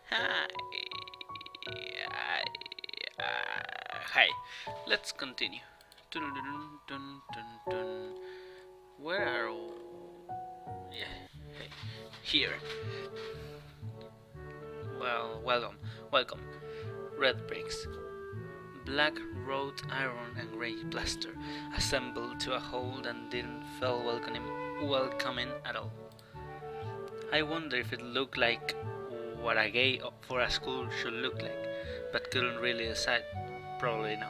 Hi. Hi. Let's continue. Dun, dun, dun, dun, dun. Where are we? Yeah. Okay. Here. Well, welcome. Red bricks, black wrought iron, and grey plaster, assembled to a whole that didn't feel welcoming at all. I wonder if it looked like what a gay for a school should look like, but couldn't really decide. Probably no.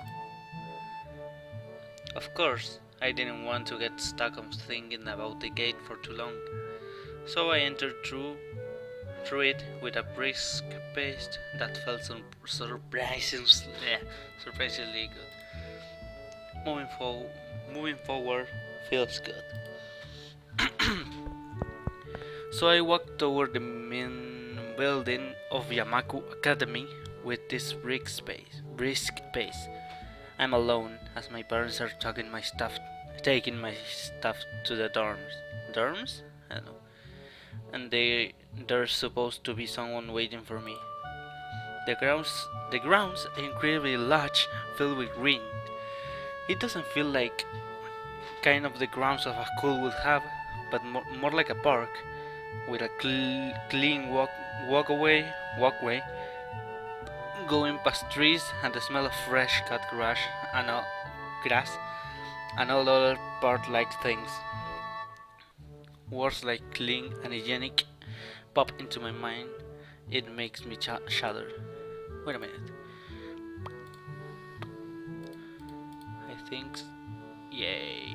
Of course, I didn't want to get stuck on thinking about the gate for too long, so I entered through it with a brisk pace that felt surprisingly good. Moving, fo- Moving forward feels good. So I walked toward the main building of Yamaku Academy with this brisk pace. I'm alone as my parents are taking my stuff to the dorms. Dorms? I don't know. And there's supposed to be someone waiting for me. The grounds are incredibly large, filled with green. It doesn't feel like kind of the grounds of a school would have, but more like a park with a clean walkway, going past trees and the smell of fresh cut grass and all other part-like things. Words like clean and hygienic pop into my mind. It makes me shudder. Wait a minute. I think. Yay.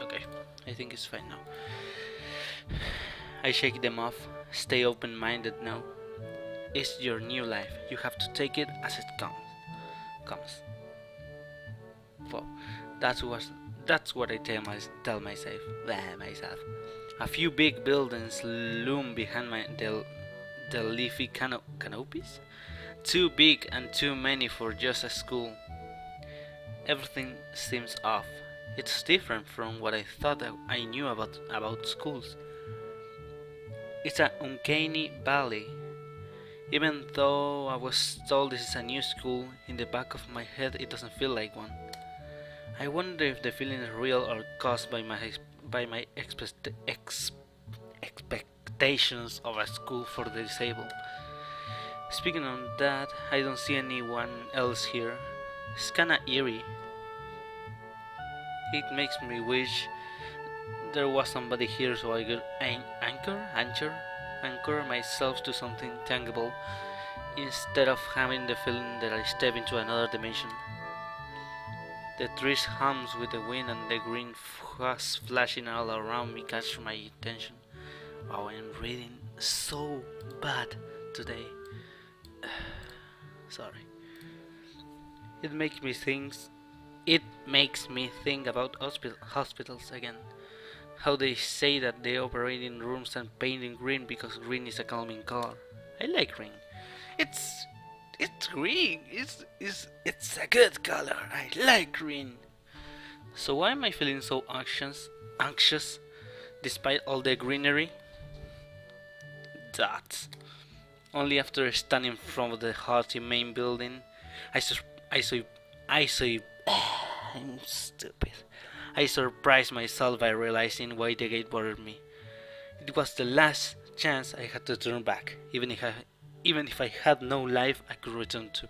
Okay. I think it's fine now. I shake them off. Stay open-minded now. It's your new life. You have to take it as it comes. Well, that's what I tell myself. A few big buildings loom behind the leafy canopies. Too big and too many for just a school. Everything seems off. It's different from what I thought I knew about schools. It's an uncanny valley. Even though I was told this is a new school, in the back of my head it doesn't feel like one. I wonder if the feeling is real or caused by my expectations of a school for the disabled. Speaking on that, I don't see anyone else here. It's kinda eerie. It makes me wish there was somebody here so I could anchor myself to something tangible instead of having the feeling that I step into another dimension. The trees hums with the wind and the green fuzz flashing all around me catch my attention. Wow, I'm reading so bad today. Sorry. It makes me think. It makes me think about hospitals again. How they say that they operate in rooms and paint in green because green is a calming color. I like green. It's it's green. It's a good color. I like green. So why am I feeling so anxious despite all the greenery? That only after standing in front of the haughty main building, I sur- I so I so I'm stupid. I surprised myself by realizing why the gate bothered me. It was the last chance I had to turn back, even if I had no life I could return to.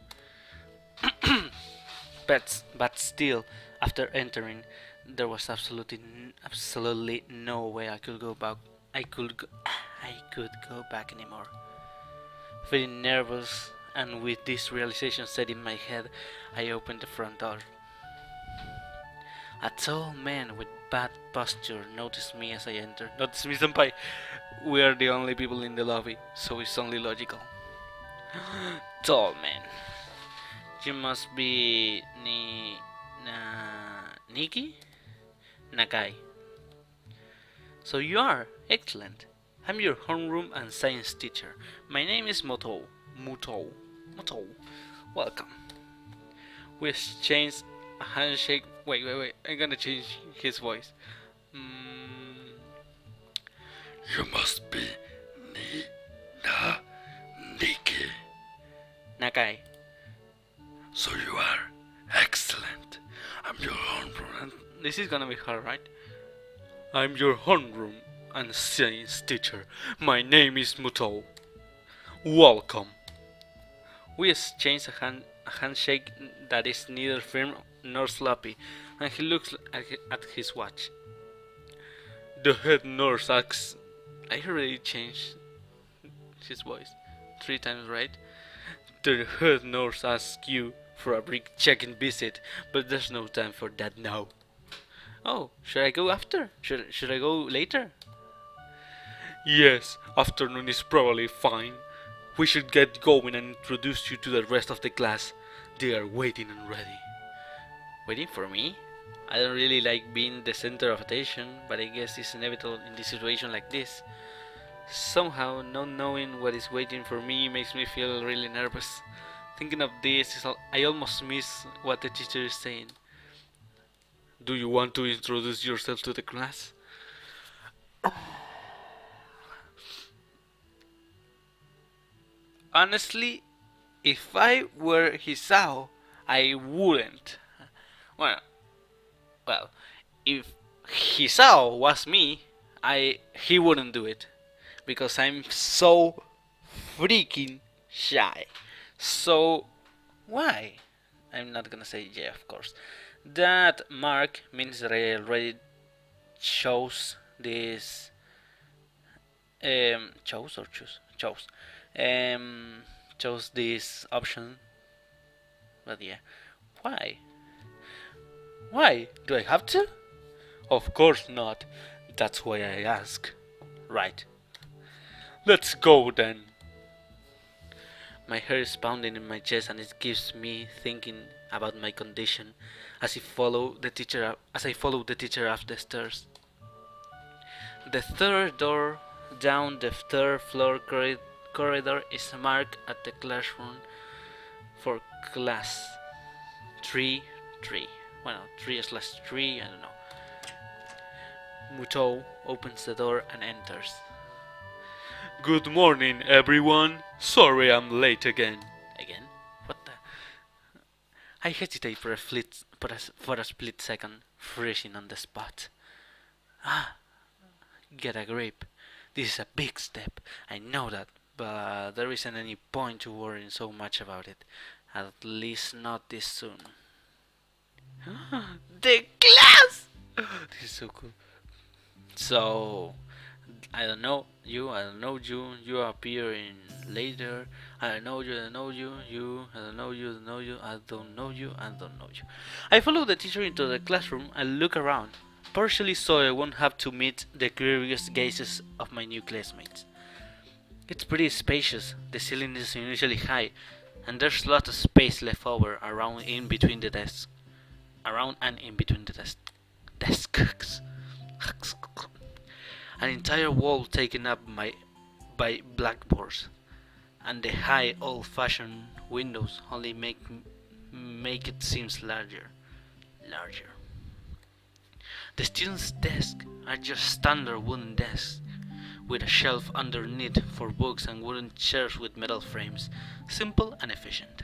But still, after entering, there was absolutely no way I could go back. I could go back anymore. Feeling nervous and with this realization set in my head, I opened the front door. A tall man with bad posture noticed me as I entered. Notice me, senpai. We are the only people in the lobby, so it's only logical. Tall man. You must be Nikki Nakai. So you are excellent. I'm your homeroom and science teacher. My name is Muto. Welcome. We exchanged a handshake. Wait. I'm gonna change his voice. Mm, you must be Ni Na guy. So you are excellent. I'm your homeroom. This is gonna be hard, right? I'm your homeroom and science teacher. My name is Muto. Welcome. We exchange a handshake that is neither firm nor sloppy, and he looks at his watch. The head nurse asks. I already changed his voice 3 times, right? The head nurse asks you for a brief check-in visit, but there's no time for that now. Oh, should I go after? Should I go later? Yes, afternoon is probably fine. We should get going and introduce you to the rest of the class. They are waiting and ready. Waiting for me? I don't really like being the center of attention, but I guess it's inevitable in this situation like this. Somehow, not knowing what is waiting for me makes me feel really nervous. Thinking of this, I almost miss what the teacher is saying. Do you want to introduce yourself to the class? Honestly, if I were Hisao, I wouldn't. Well, well, if Hisao was me, he wouldn't do it because I'm so freaking shy. So why? I'm not gonna say yeah, of course. That mark means that I already chose this. Chose or choose? Chose. Chose this option. But yeah, why? Why? Do I have to? Of course not. That's why I ask. Right. Let's go then. My hair is pounding in my chest and it keeps me thinking about my condition as I follow the teacher up the stairs. The third door down the third floor corridor is marked at the classroom for class 3-3. Well, 3/3, I don't know. Muto opens the door and enters. Good morning, everyone. Sorry I'm late again. Again? What the? I hesitate for a split second, freezing on the spot. Get a grip. This is a big step. I know that, but there isn't any point to worrying so much about it. At least not this soon. The class! This is so cool. So, I don't know you, you appear in later. I don't know you, I don't know you, I don't know you, I don't know you, I don't know you, I don't know you. I follow the teacher into the classroom and look around, partially so I won't have to meet the curious gazes of my new classmates. It's pretty spacious, the ceiling is unusually high, and there's a lot of space left over around and in between the desks. Desks. An entire wall taken up by blackboards, and the high old-fashioned windows only make it seems larger. The students' desks are just standard wooden desks with a shelf underneath for books and wooden chairs with metal frames, simple and efficient.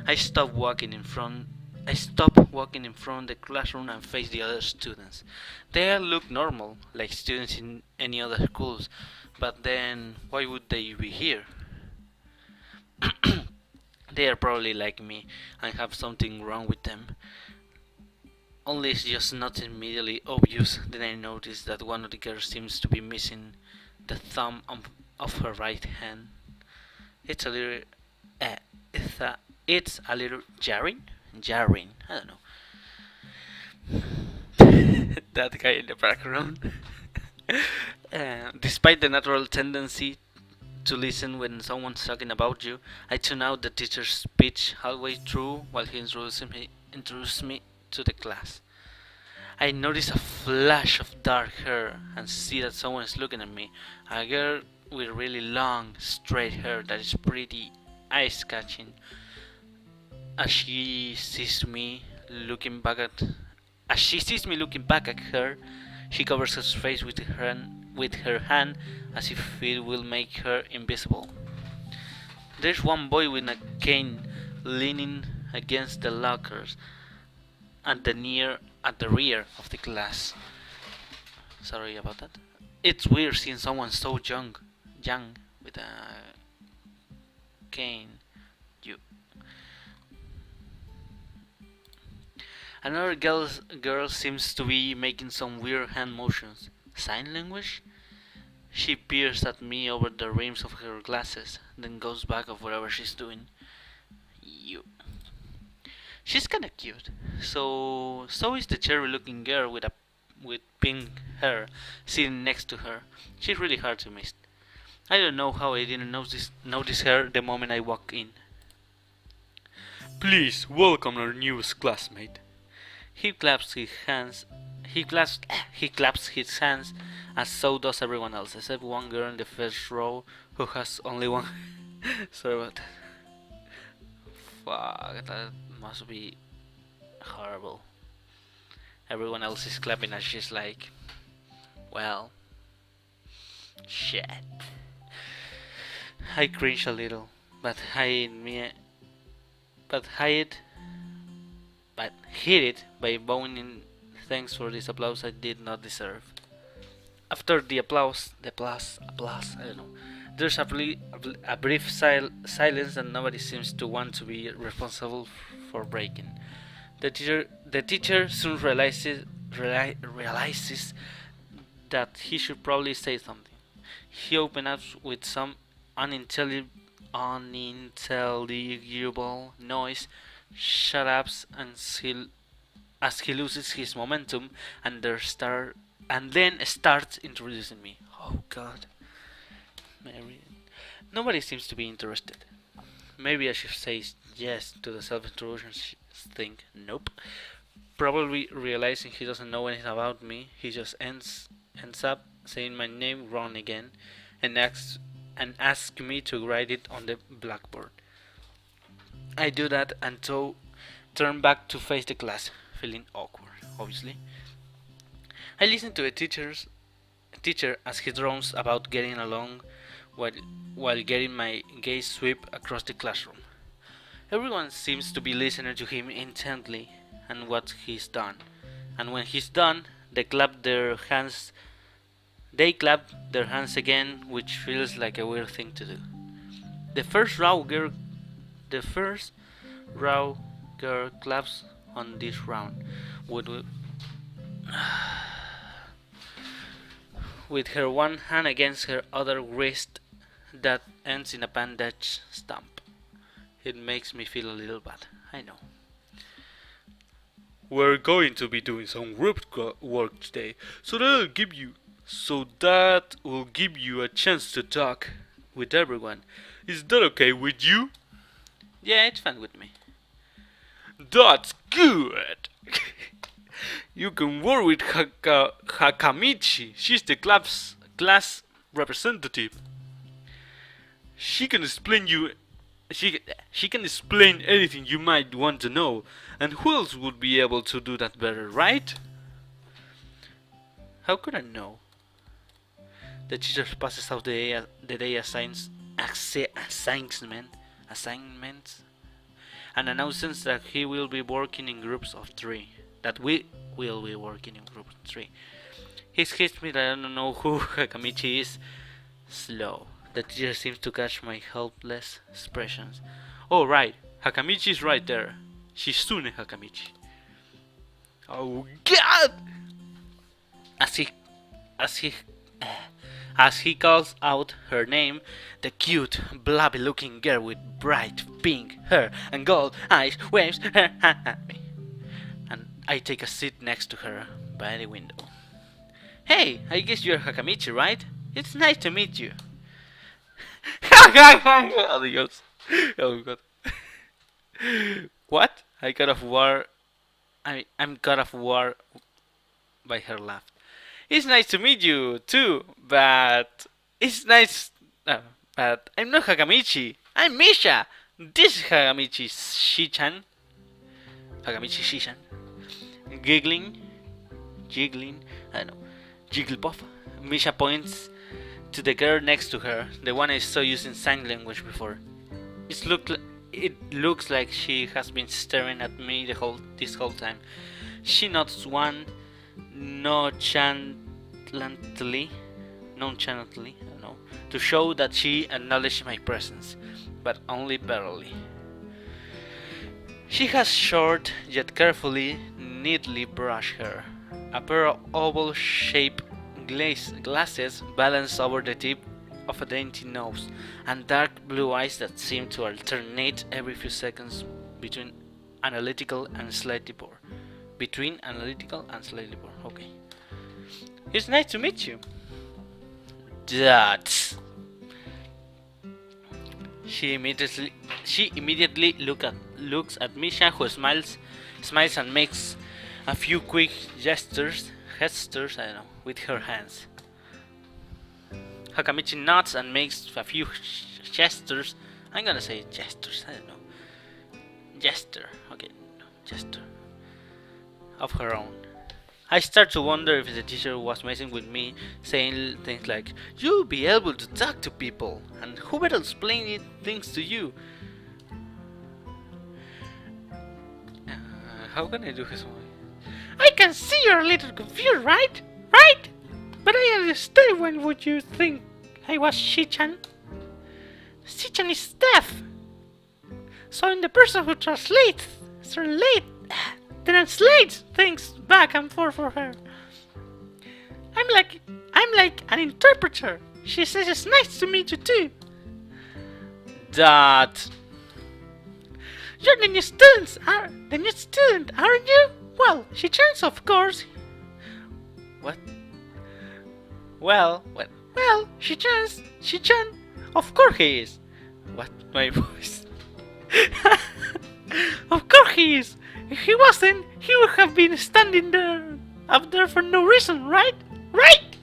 I stop walking in front of the classroom and face the other students. They all look normal, like students in any other schools, but then why would they be here? They are probably like me and have something wrong with them. Only it's just not immediately obvious. Then I notice that one of the girls seems to be missing the thumb of her right hand. It's a little, it's a little jarring. I don't know. That guy in the background. Despite the natural tendency to listen when someone's talking about you, I tune out the teacher's speech halfway through while he introduces me to the class. I notice a flash of dark hair and see that someone is looking at me. A girl with really long, straight hair that is pretty eye-catching. As she sees me looking back at her, she covers her face with her hand as if it will make her invisible. There's one boy with a cane leaning against the lockers at the rear of the class. Sorry about that. It's weird seeing someone so young with a cane. You. Another girl seems to be making some weird hand motions. Sign language? She peers at me over the rims of her glasses, then goes back of whatever she's doing. You. She's kinda cute. So is the cherry-looking girl with pink hair sitting next to her. She's really hard to miss. I don't know how I didn't notice her the moment I walked in. Please welcome our newest classmate. He claps his hands. He claps his hands, as so does everyone else, except one girl in the first row who has only one. Sorry about that. Fuck, that must be horrible. Everyone else is clapping, and she's like, "Well, shit." I cringe a little, but hide but hid it by bowing in thanks for this applause I did not deserve. After the applause, I don't know. There's a brief silence and nobody seems to want to be responsible for breaking. The teacher soon realizes that he should probably say something. He opens up with some unintelligible noise, shut ups as he loses his momentum and then starts introducing me. Oh God, Mary. Nobody seems to be interested. Maybe I should say yes to the self-introduction thing. Nope. Probably realizing he doesn't know anything about me, he just ends up saying my name wrong again, and asks me to write it on the blackboard. I do that and turn back to face the class, feeling awkward, obviously. I listen to the teacher as he drones about getting along while getting my gaze sweep across the classroom. Everyone seems to be listening to him intently and what he's done. And when he's done, they clap their hands again, which feels like a weird thing to do. The first row girl claps on this round with, with her one hand against her other wrist that ends in a bandage stump. It makes me feel a little bad, I know. We're going to be doing some group work today, so that will give you a chance to talk with everyone. Is that okay with you? Yeah, it's fine with me. That's good! You can work with Hakamichi. She's the class representative. She can explain anything you might want to know, and who else would be able to do that better, right? How could I know? The teacher passes out the day assignments and announces that he will be working in groups of 3. That we will be working in groups of 3. He hits me that I don't know who Hakamichi is. Slow. The teacher seems to catch my helpless expressions. Oh right, Hakamichi is right there. Shizune Hakamichi. Oh God! As he calls out her name, the cute, blobby-looking girl with bright pink hair and gold eyes waves her hand at me, and I take a seat next to her by the window. Hey, I guess you're Hakamichi, right? It's nice to meet you. Adios. Oh God. What? I'm caught off guard by her laugh. It's nice to meet you too, but but I'm not Hakamichi. I'm Misha. This is Hakamichi Shichan. Giggling, I don't know, Jigglypuff. Misha points to the girl next to her, the one I saw using sign language before. It looks like she has been staring at me this whole time. She nods one nonchalantly, I don't know, to show that she acknowledged my presence, but only barely. She has short yet carefully, neatly brushed hair, a pair of oval-shaped glasses balanced over the tip of a dainty nose, and dark blue eyes that seem to alternate every few seconds between analytical and slightly bored. Between analytical and slightly bored. Okay. It's nice to meet you. That. She immediately looks at Misha, who smiles and makes a few quick gestures, I don't know, with her hands. Hakamichi nods and makes a few gestures. I'm gonna say gestures, I don't know. Gesture, okay, no, gesture. Of her own. I start to wonder if the teacher was messing with me, saying things like, "You'll be able to talk to people, and who better explain things to you?" How can I do his voice? I can see you're a little confused, right? Right? But I understood when would you think I was Shichan? Shichan is deaf. So I'm the person who translates things back and forth for her. I'm like an interpreter. She says it's nice to meet you too. That. You're the new student, aren't you? Well, she turns, of course. What? Well, she turns, of course he is. What? My voice. Of course he is. If he wasn't, he would have been standing up there for no reason, right? Right?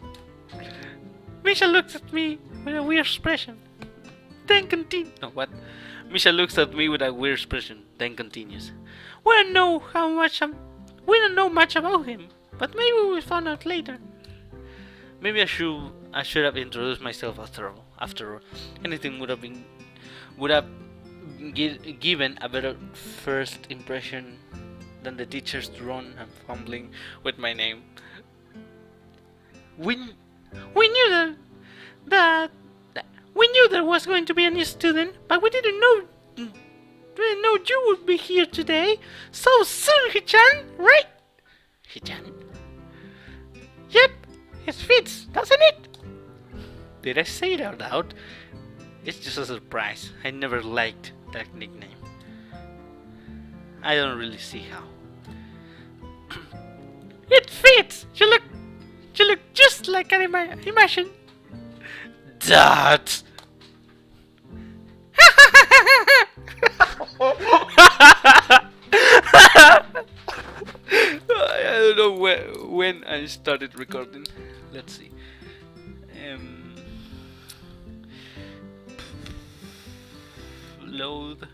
Misha looks at me with a weird expression. Then continues. No, what? Misha looks at me with a weird expression, then continues. We don't know much about him, but maybe we'll find out later. Maybe I should have introduced myself after all. Anything would have given a better first impression than the teacher's drone and fumbling with my name. We knew that we knew there was going to be a new student, but we didn't know you would be here today so soon, Hichan, right? Hichan? Yep, it fits, doesn't it? Did I say it out loud? It's just a surprise. I never liked that nickname. I don't really see how. It fits! You look just like I imagine. That. I don't know when I started recording. Let's see. Load.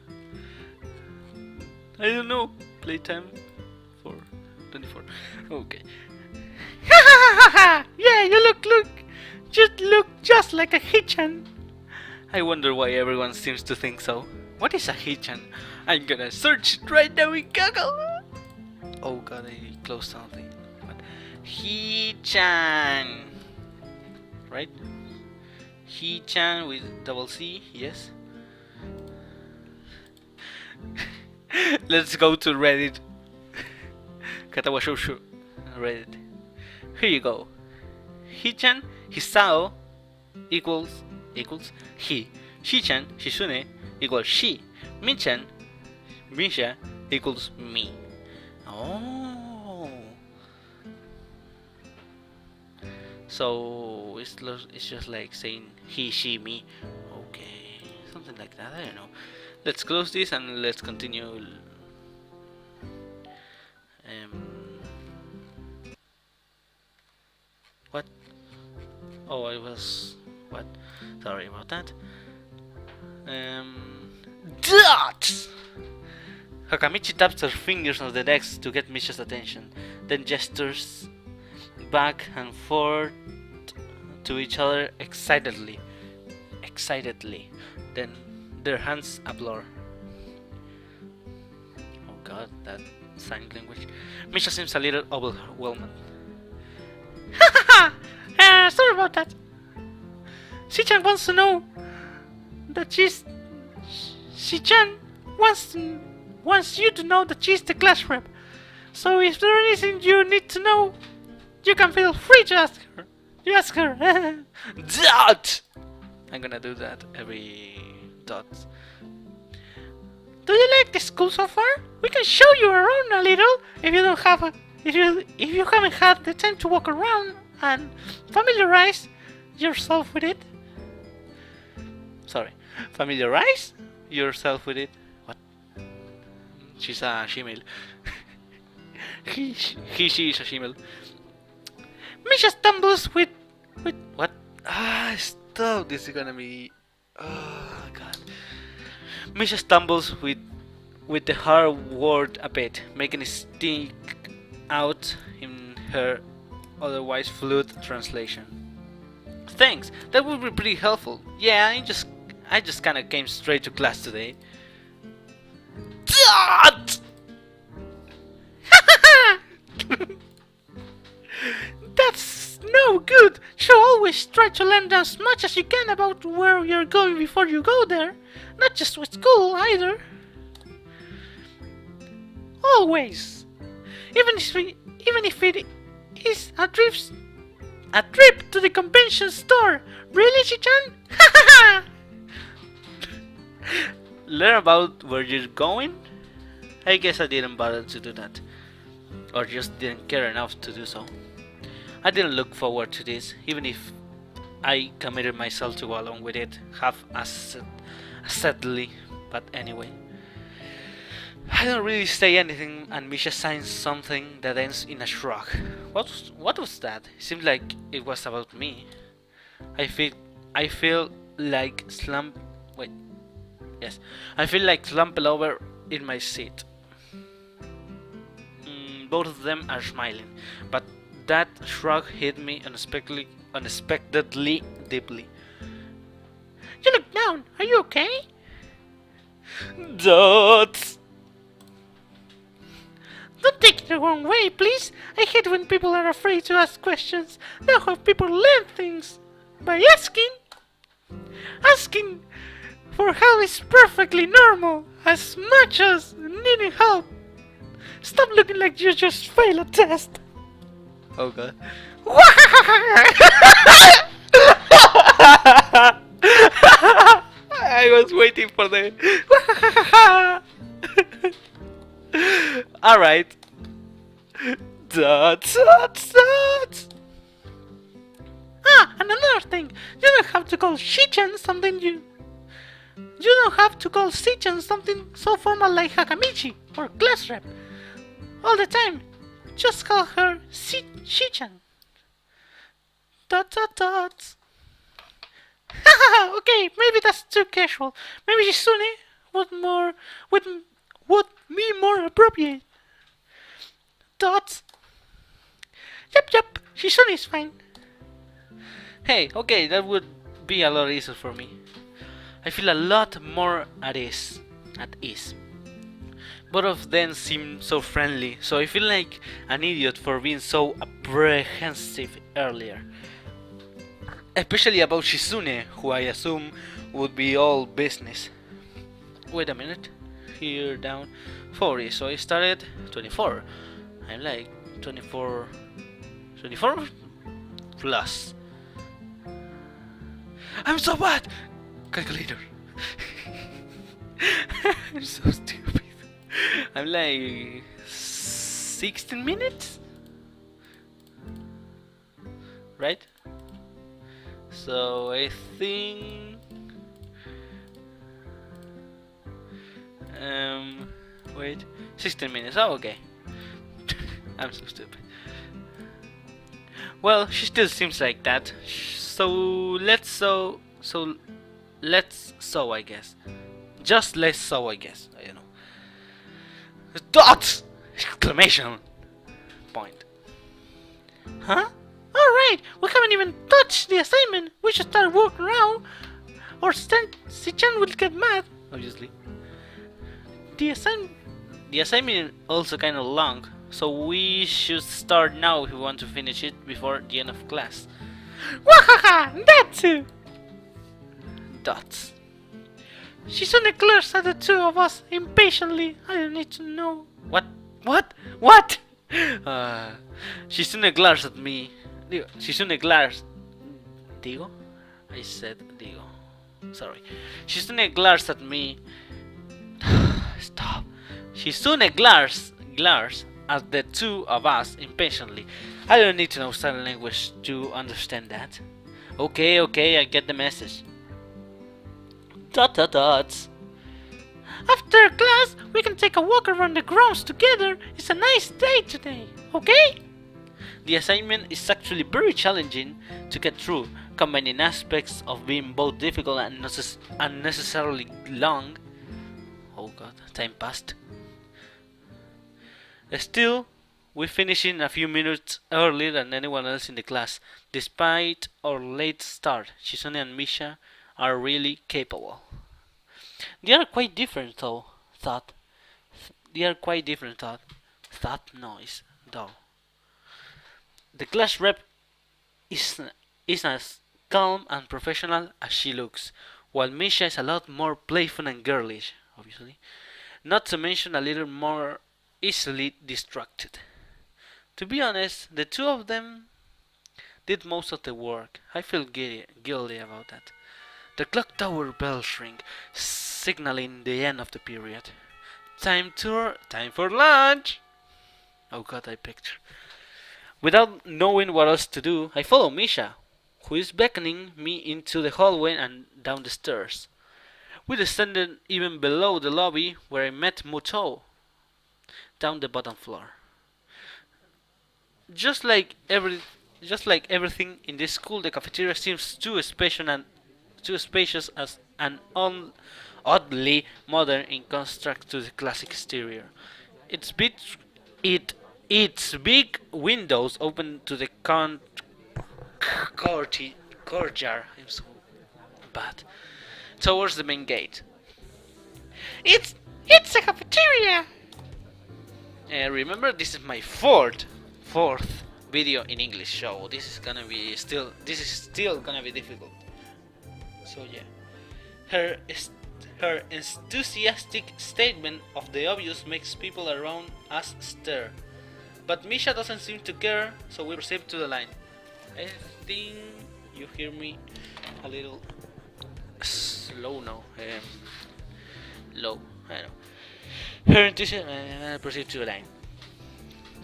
I don't know. Playtime for 24. Okay. Yeah, you look just like a Hichan. I wonder why everyone seems to think so. What is a Hichan? I'm gonna search it right now in Google. Oh god, I closed something. What? Hichan. Right? Hichan with double C, yes. Let's go to Reddit. Katawa Shoujo. Reddit. Here you go. Hichan, Hisao equals he. Shichan, Shizune equals she. Michan, Misha equals me. Oh. So it's just like saying he, she, me. Okay. Something like that. I don't know. Let's close this and let's continue. What? Oh, I was... What? Sorry about that. That! Hakamichi taps her fingers on the desk to get Misha's attention, then gestures back and forth to each other excitedly. Then their hands a blur. Oh god, that sign language. Misha seems a little overwhelmed. Sorry about that. Shichan wants to know that Shichan wants you to know that she's the class rep. So if there's anything you need to know, you can feel free to ask her. You ask her. Dot! I'm gonna do that every dot. Do you like the school so far? We can show you around a little if you haven't had the time to walk around and familiarize yourself with it. Sorry, familiarize yourself with it. What? She's a shemale. She is a shemale. Misha stumbles with what? Stop! This is gonna be. Oh god. Misha stumbles with the hard word a bit, making it stick out in her otherwise fluid translation. Thanks, that would be pretty helpful. Yeah, I just kinda came straight to class today. That's no good! You always try to learn as much as you can about where you're going before you go there. Not just with school, either. Always! Even if it is a trip to the convention store. Really, Chichan? Learn about where you're going? I guess I didn't bother to do that. Or just didn't care enough to do so. I didn't look forward to this, even if I committed myself to go along with it half-assedly, but anyway. I don't really say anything, and Misha signs something that ends in a shrug. What was that? It seemed like it was about me. I feel like I feel like slumped over in my seat. Both of them are smiling, but that shrug hit me unexpectedly deeply. You look down. Are you okay? Dots. Don't take it the wrong way, please. I hate when people are afraid to ask questions. Now how people learn things by asking. Asking for help is perfectly normal, as much as needing help. Stop looking like you just failed a test. Oh god. I was waiting for the. Alright. Dots. And another thing. You don't have to call Shichan something you don't have to call Shichan something so formal like Hakamichi or class rep. All the time. Just call her Shichan. Dots. Okay, maybe that's too casual. Maybe Shizune would be more appropriate. Dots. Yep. Shizune is fine. Hey, okay, that would be a lot easier for me. I feel a lot more at ease. Both of them seem so friendly, so I feel like an idiot for being so apprehensive earlier. Especially about Shizune, who I assume would be all business. Wait a minute. Here down 40, so I started 24. I'm like 24 plus. I'm so bad! Calculator. I'm so stupid. I'm like 16 minutes? Right? So I think wait, 16 minutes. Oh, okay. I'm so stupid. Well, she still seems like that. So let's sew, I guess. Just let's sew, I guess. I don't know. Dots! Exclamation point. Huh? Alright, we haven't even touched the assignment. We should start walking around or Sichan will get mad, obviously. The assignment, the assignment also kind of long, so we should start now if we want to finish it before the end of class. Wahaha, that too! Dots. Shizune glares at the two of us impatiently. I don't need to know. What? What? What? Uh, Shizune glares at me. Shizune glares. Digo? I said Digo. Sorry. Shizune glares at me. Stop. Shizune glares at the two of us impatiently. I don't need to know sign language to understand that. Okay, I get the message. Dot dot dots. After class, we can take a walk around the grounds together. It's a nice day today, okay? The assignment is actually very challenging to get through, combining aspects of being both difficult and unnecessarily long. Oh god, time passed. Still, we finish in a few minutes earlier than anyone else in the class. Despite our late start, Shizune and Misha are really capable. They are quite different though, thought. They are quite different thought. Thought noise, though. The class rep is, is as calm and professional as she looks, while Misha is a lot more playful and girlish, obviously. Not to mention a little more easily distracted. To be honest, the two of them did most of the work. I feel guilty about that. The clock tower bells ring, signaling the end of the period. Time for lunch! Oh god, I picture. Without knowing what else to do, I follow Misha, who is beckoning me into the hallway and down the stairs. We descended even below the lobby where I met Muto, down the bottom floor. Just like every, just like everything in this school, the cafeteria seems too spacious as an oddly modern in contrast to the classic exterior. Its big, its big windows open to the courtyard. I'm so bad. Towards the main gate. It's it's a cafeteria. Remember, this is my fourth video in English, so this is still gonna be difficult. So yeah, her her enthusiastic statement of the obvious makes people around us stare. But Misha doesn't seem to care, so we proceed to the line. I think you hear me a little slow now. Low, I know. Her enthusiasm, proceed to the line.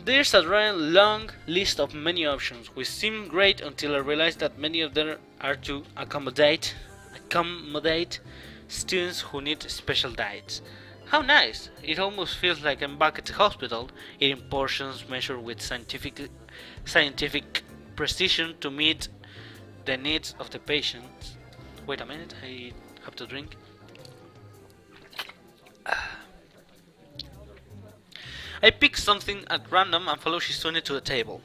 There's a rather long list of menu options, which seem great until I realized that many of them are to accommodate students who need special diets. How nice! It almost feels like I'm back at the hospital, eating portions measured with scientific precision to meet the needs of the patients. Wait a minute, I have to drink. I pick something at random and follow Shizune to a table,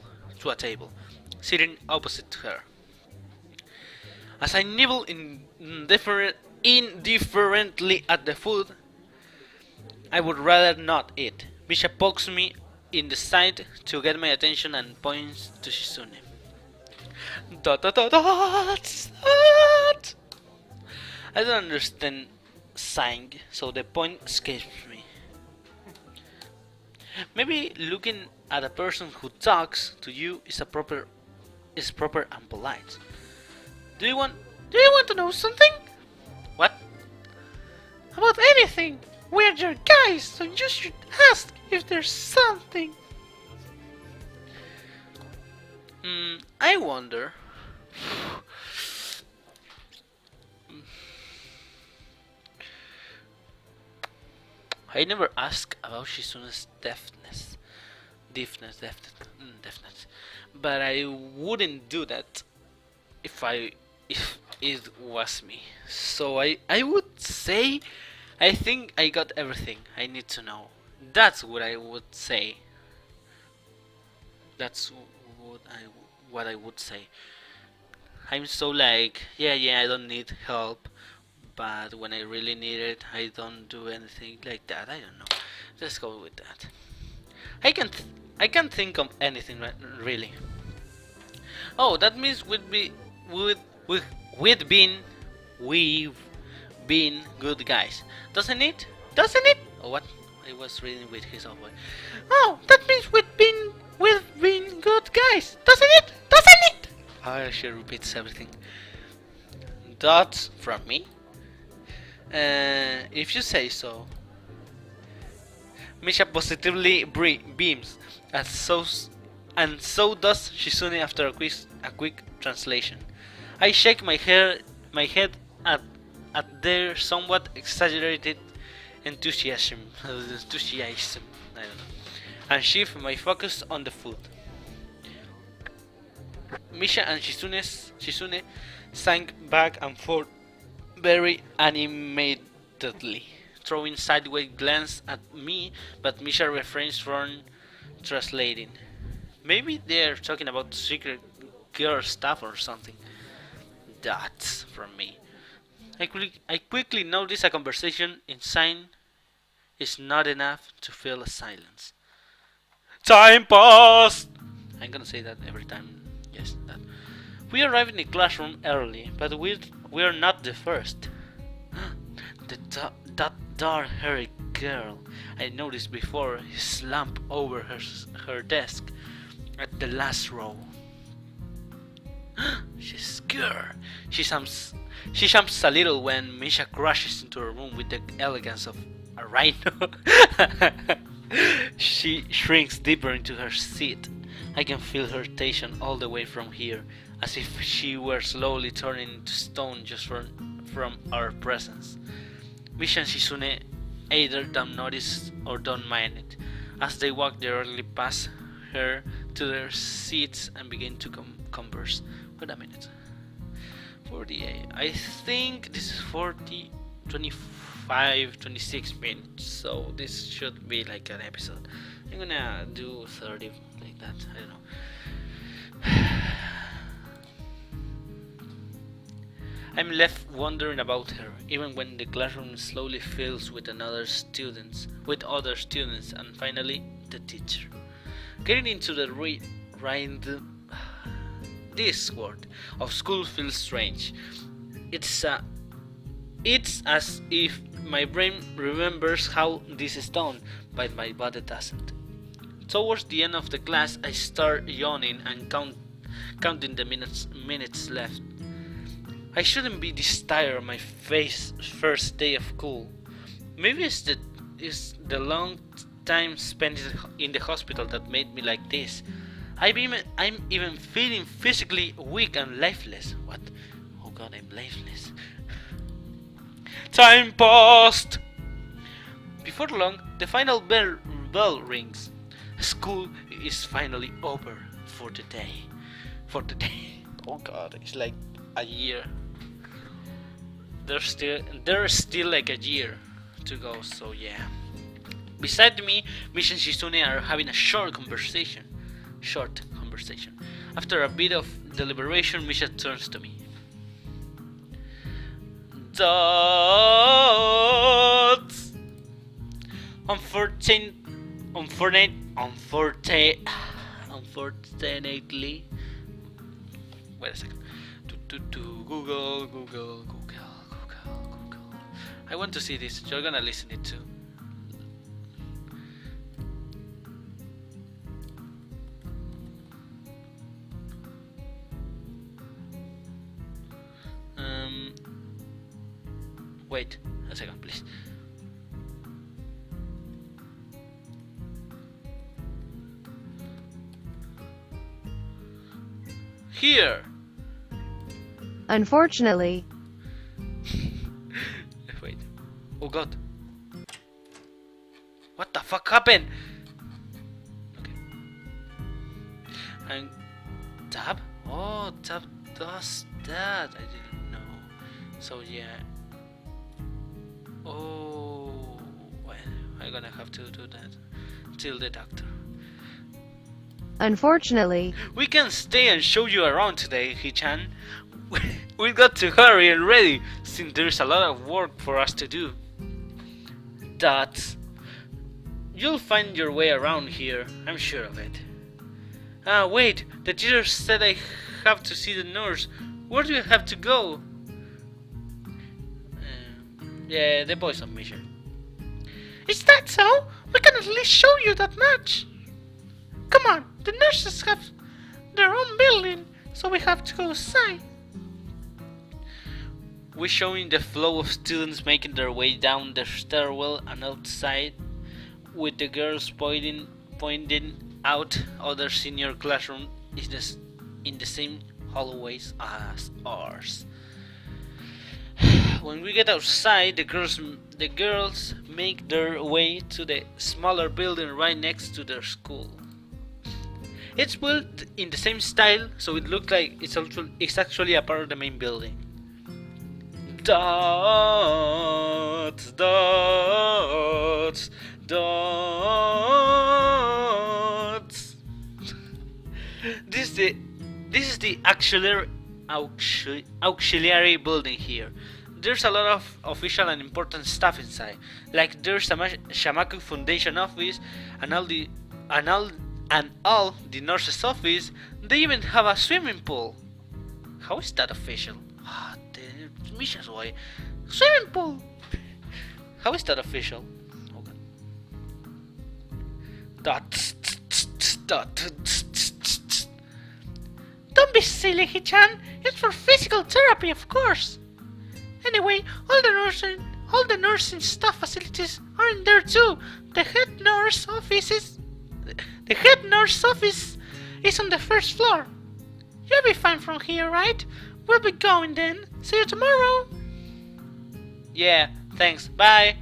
sitting opposite to her. As I nibble indifferently at the food, I would rather not eat. Misha pokes me in the side to get my attention and points to Shizune. Dot dot dot dot. I don't understand sign, so the point escapes me. Maybe looking at a person who talks to you is proper and polite. Do you want to know something? What? About anything. We're your guys, so you should ask if there's something. I wonder. I never asked about Shizune's deafness. Deafness. But I wouldn't do that if it was me. So I would say I think I got everything I need to know. That's what I would say. That's what I would say. I'm so like, yeah, I don't need help, but when I really need it, I don't do anything like that. I don't know. Let's go with that. I can't. I can't think of anything really. Oh, that means would we we'd been we've been good guys, doesn't it? Doesn't it? Oh, what? I was reading with his own voice. Oh, that means we've been good guys, doesn't it? Doesn't it? She repeats everything. That's from me. If you say so. Misha positively beams, and so does Shizune after a quick translation. I shake my head at their somewhat exaggerated enthusiasm, I don't know, and shift my focus on the food. Misha and Shizune sank back and forth very animatedly, throwing sideways glance at me, but Misha refrains from translating. Maybe they're talking about secret girl stuff or something. That's from me. I quickly notice a conversation in sign is not enough to fill a silence. Time passed! I'm gonna say that every time. Yes, that. We arrive in the classroom early, but we're not the first. That dark-haired girl I noticed before slumped over her desk at the last row. She's scared. She jumps a little when Misha crashes into her room with the elegance of a rhino. She shrinks deeper into her seat. I can feel her tension all the way from here, as if she were slowly turning into stone just from our presence. Misha and Shizune either don't notice or don't mind it, as they walk directly past her to their seats and begin to converse. Wait a minute. 48. I think this is 40, 25, 26 minutes. So this should be like an episode. I'm gonna do 30 like that. I don't know. I'm left wondering about her, even when the classroom slowly fills with other students, and finally the teacher. Getting into the this word of school feels strange. It's as if my brain remembers how this is done, but my body doesn't. Towards the end of the class, I start yawning and counting the minutes left. I shouldn't be this tired on my first day of school. Maybe it's the long time spent in the hospital that made me like this. I'm even feeling physically weak and lifeless. What? Oh god, I'm lifeless. Time passed! Before long, the final bell rings. School is finally over for the day. Oh god, it's like a year. There's still like a year to go, so yeah. Beside me, Misha and Shizune are having a short conversation. After a bit of deliberation, Misha turns to me. Dots. Unfortunately. Wait a second. Google. I want to see this. You're gonna listen it too. Wait a second, please. Here. Unfortunately. Wait. Oh god. What the fuck happened? Okay. And tab? Oh, tab does that. I didn't know. So yeah. Oh, well, I'm gonna have to do that till the doctor. Unfortunately. We can stay and show you around today, Hichan. We've got to hurry and ready. since there's a lot of work for us to do. That you'll find your way around here, I'm sure of it. Ah, wait, the teacher said I have to see the nurse. Where do I have to go? Yeah, the boys on mission. Is that so? We can at least show you that much. Come on, the nurses have their own building, so we have to go outside. We're showing the flow of students making their way down the stairwell and outside, with the girls pointing out other senior classroom in the same hallways as ours. When we get outside, the girls make their way to the smaller building right next to their school. It's built in the same style, so it looks like it's actually a part of the main building. Dots, dots, dots. This is the auxiliary building here. There's a lot of official and important stuff inside. Like there's a Shamaku Foundation office and all the nurse's office. They even have a swimming pool. How is that official? Ah, the mission's way. Swimming pool. How is that official? Okay. Don't be silly, Hichan. It's for physical therapy, of course. Anyway, all the nursing staff facilities are in there too. The head nurse office is on the first floor. You'll be fine from here, right? We'll be going then. See you tomorrow. Yeah, thanks. Bye.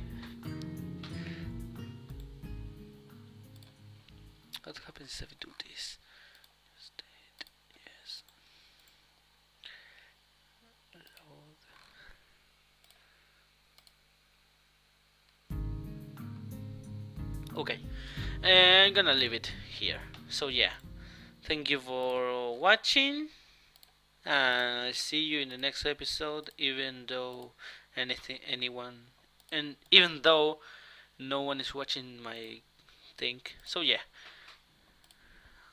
What happens if we do this? Yes. Okay, I'm gonna leave it here. So yeah, thank you for watching, and I'll see you in the next episode. Even though even though no one is watching my thing. So yeah,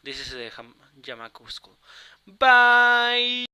this is the Yamaku School. Bye.